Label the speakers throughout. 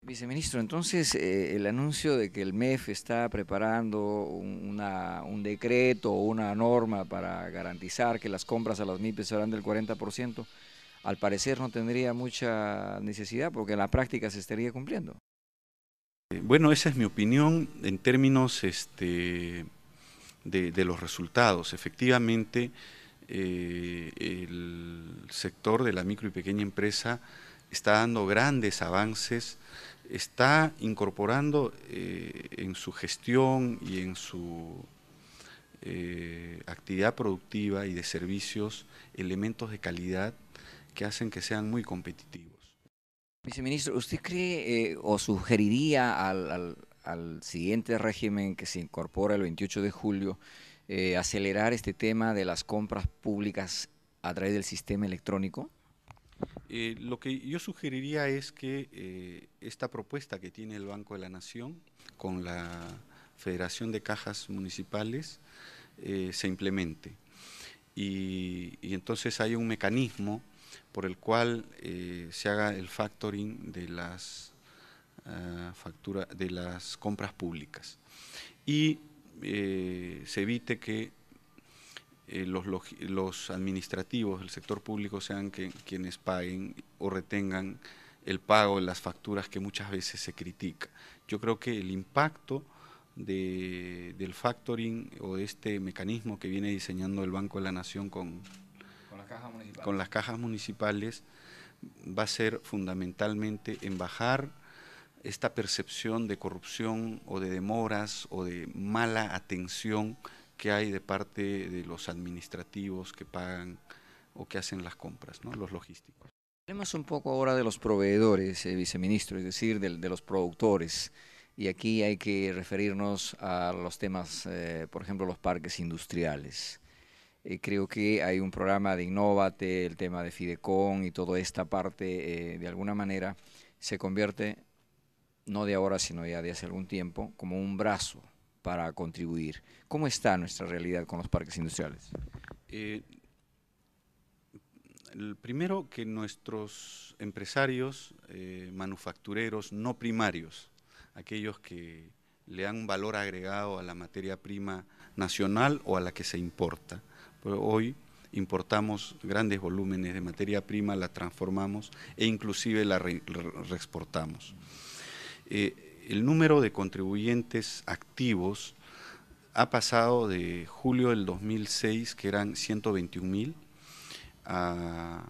Speaker 1: Viceministro, entonces el anuncio de que el MEF está preparando un decreto o una norma para garantizar que las compras a las MIPYMES serán del 40%, al parecer no tendría mucha necesidad porque en la práctica se estaría cumpliendo.
Speaker 2: Bueno, esa es mi opinión en términos de los resultados. Efectivamente, el sector de la micro y pequeña empresa está dando grandes avances, está incorporando en su gestión y en su actividad productiva y de servicios elementos de calidad que hacen que sean muy competitivos.
Speaker 1: Viceministro, ¿usted cree o sugeriría al siguiente régimen que se incorpora el 28 de julio acelerar este tema de las compras públicas a través del sistema electrónico?
Speaker 2: Lo que yo sugeriría es que esta propuesta que tiene el Banco de la Nación con la Federación de Cajas Municipales se implemente y entonces hay un mecanismo por el cual se haga el factoring de las de las compras públicas y se evite que los administrativos del sector público sean quienes paguen o retengan el pago de las facturas que muchas veces se critica. Yo creo que el impacto del factoring o de este mecanismo que viene diseñando el Banco de la Nación con las cajas municipales va a ser fundamentalmente en bajar esta percepción de corrupción o de demoras o de mala atención que hay de parte de los administrativos que pagan o que hacen las compras, ¿no? Los logísticos.
Speaker 1: Hablemos un poco ahora de los proveedores, viceministro, es decir, de los productores. Y aquí hay que referirnos a los temas, por ejemplo, los parques industriales. Creo que hay un programa de Innovate, el tema de Fidecon y toda esta parte, de alguna manera, se convierte, no de ahora, sino ya de hace algún tiempo, como un brazo para contribuir. ¿Cómo está nuestra realidad con los parques industriales?
Speaker 2: Eh, el primero, que nuestros empresarios manufactureros no primarios, aquellos que le dan un valor agregado a la materia prima nacional o a la que se importa. Pues hoy importamos grandes volúmenes de materia prima, la transformamos e inclusive la reexportamos. El número de contribuyentes activos ha pasado de julio del 2006, que eran 121.000, a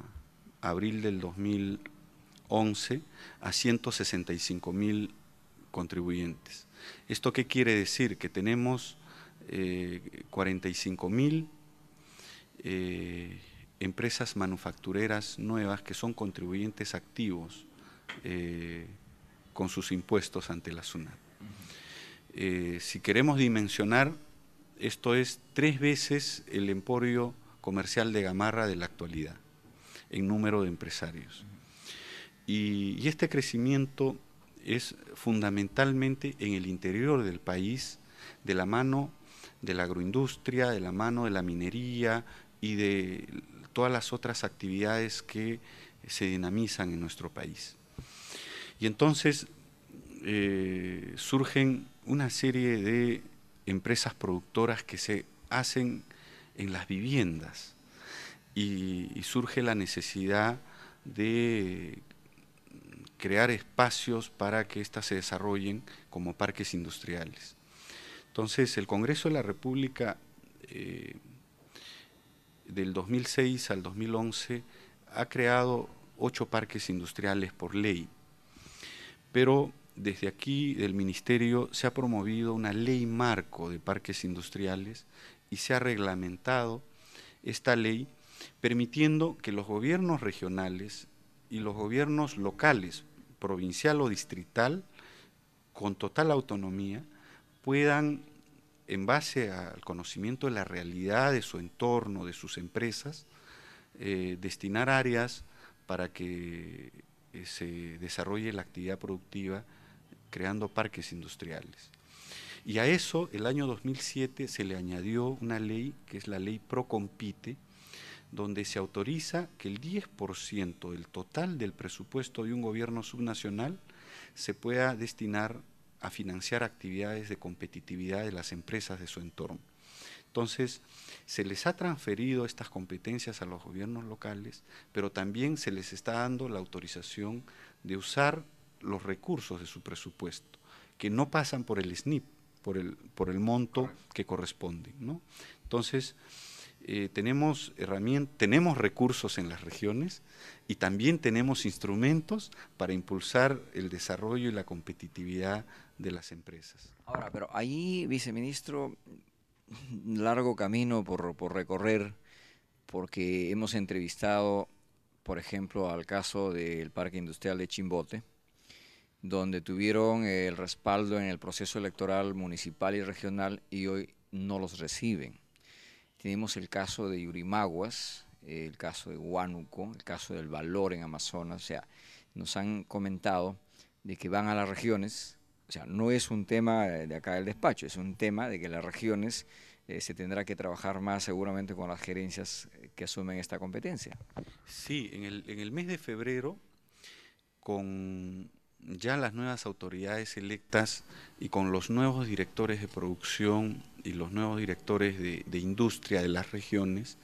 Speaker 2: abril del 2011 a 165.000 contribuyentes. ¿Esto qué quiere decir? Que tenemos 45.000 empresas manufactureras nuevas que son contribuyentes activos con sus impuestos ante la SUNAT. Si queremos dimensionar, esto es 3 veces el emporio comercial de Gamarra de la actualidad, en número de empresarios. Y este crecimiento es fundamentalmente en el interior del país, de la mano de la agroindustria, de la mano de la minería y de todas las otras actividades que se dinamizan en nuestro país. Y entonces surgen una serie de empresas productoras que se hacen en las viviendas y surge la necesidad de crear espacios para que éstas se desarrollen como parques industriales. Entonces, el Congreso de la República del 2006 al 2011 ha creado 8 parques industriales por ley, pero desde aquí del Ministerio se ha promovido una ley marco de parques industriales y se ha reglamentado esta ley permitiendo que los gobiernos regionales y los gobiernos locales, provincial o distrital, con total autonomía, puedan, en base al conocimiento de la realidad de su entorno, de sus empresas, destinar áreas para que se desarrolle la actividad productiva creando parques industriales. Y a eso, el año 2007, se le añadió una ley, que es la ley Procompite, donde se autoriza que el 10% del total del presupuesto de un gobierno subnacional se pueda destinar a financiar actividades de competitividad de las empresas de su entorno. Entonces, se les ha transferido estas competencias a los gobiernos locales, pero también se les está dando la autorización de usar los recursos de su presupuesto, que no pasan por el SNIP, por el monto que corresponde, ¿no? Entonces, tenemos recursos en las regiones y también tenemos instrumentos para impulsar el desarrollo y la competitividad de las empresas.
Speaker 1: Ahora, pero ahí, viceministro, largo camino por recorrer, porque hemos entrevistado, por ejemplo, al caso del Parque Industrial de Chimbote, donde tuvieron el respaldo en el proceso electoral municipal y regional y hoy no los reciben. Tenemos el caso de Yurimaguas, el caso de Huánuco, el caso del Valor en Amazonas. O sea, nos han comentado de que van a las regiones. O sea, no es un tema de acá del despacho, es un tema de que las regiones se tendrá que trabajar más seguramente con las gerencias que asumen esta competencia.
Speaker 2: Sí, en el mes de febrero, con ya las nuevas autoridades electas y con los nuevos directores de producción y los nuevos directores de industria de las regiones,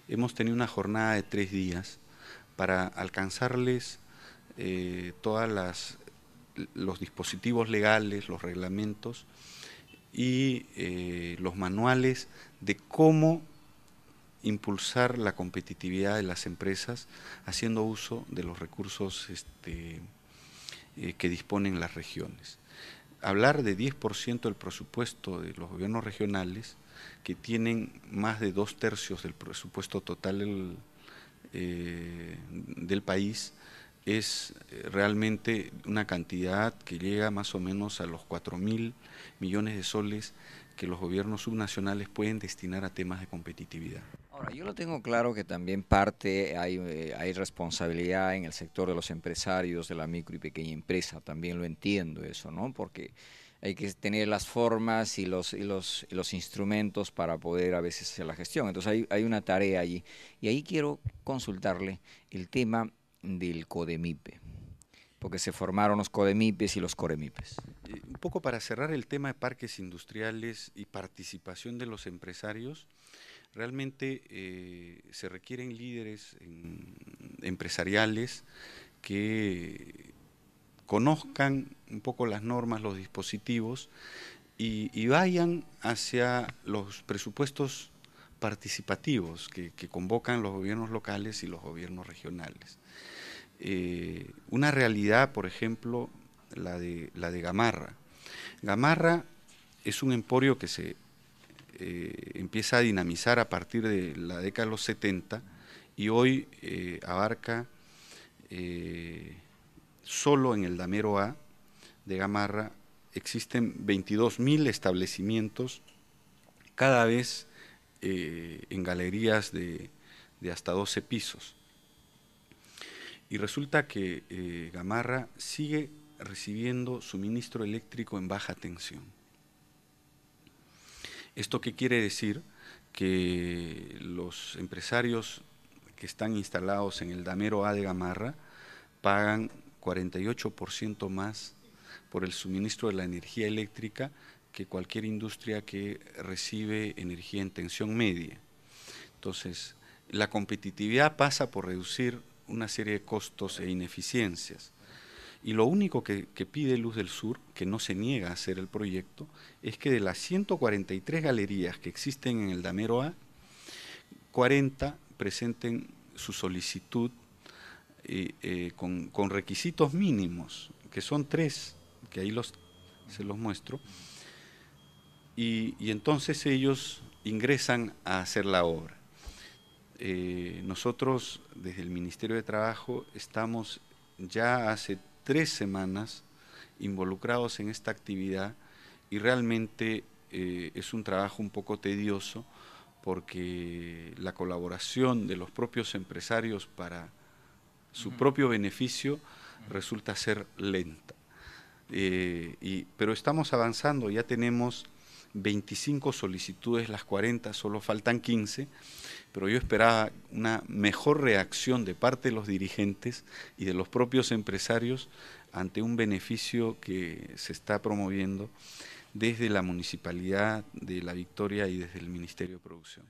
Speaker 2: hemos tenido una jornada de 3 días para alcanzarles todas los dispositivos legales, los reglamentos y los manuales de cómo impulsar la competitividad de las empresas haciendo uso de los recursos que disponen las regiones. Hablar de 10% del presupuesto de los gobiernos regionales, que tienen más de 2/3 del presupuesto total del país, es realmente una cantidad que llega más o menos a los 4.000 millones de soles que los gobiernos subnacionales pueden destinar a temas de competitividad.
Speaker 1: Ahora, yo lo tengo claro que también parte hay responsabilidad en el sector de los empresarios, de la micro y pequeña empresa, también lo entiendo eso, ¿no? Porque hay que tener las formas y los instrumentos para poder a veces hacer la gestión. Entonces hay una tarea allí. Y ahí quiero consultarle el tema del CODEMIPE, porque se formaron los CODEMIPES y los COREMIPES.
Speaker 2: Un poco para cerrar el tema de parques industriales y participación de los empresarios, realmente se requieren líderes empresariales que conozcan un poco las normas, los dispositivos y vayan hacia los presupuestos participativos que convocan los gobiernos locales y los gobiernos regionales. Una realidad, por ejemplo, la de Gamarra. Gamarra es un emporio que se empieza a dinamizar a partir de la década de los 70 y hoy abarca solo en el Damero A de Gamarra existen 22.000 establecimientos, cada vez en galerías de hasta 12 pisos. Y resulta que Gamarra sigue recibiendo suministro eléctrico en baja tensión. ¿Esto qué quiere decir? Que los empresarios que están instalados en el Damero A de Gamarra pagan 48% más por el suministro de la energía eléctrica que cualquier industria que recibe energía en tensión media. Entonces, la competitividad pasa por reducir una serie de costos e ineficiencias. Y lo único que pide Luz del Sur, que no se niega a hacer el proyecto, es que de las 143 galerías que existen en el Damero A, 40 presenten su solicitud con requisitos mínimos, que son 3, que ahí se los muestro, y entonces ellos ingresan a hacer la obra. Nosotros desde el Ministerio de Trabajo estamos ya hace 3 semanas involucrados en esta actividad y realmente es un trabajo un poco tedioso porque la colaboración de los propios empresarios para su propio beneficio resulta ser lenta. Pero estamos avanzando, ya tenemos 25 solicitudes, las 40, solo faltan 15, pero yo esperaba una mejor reacción de parte de los dirigentes y de los propios empresarios ante un beneficio que se está promoviendo desde la Municipalidad de La Victoria y desde el Ministerio de Producción.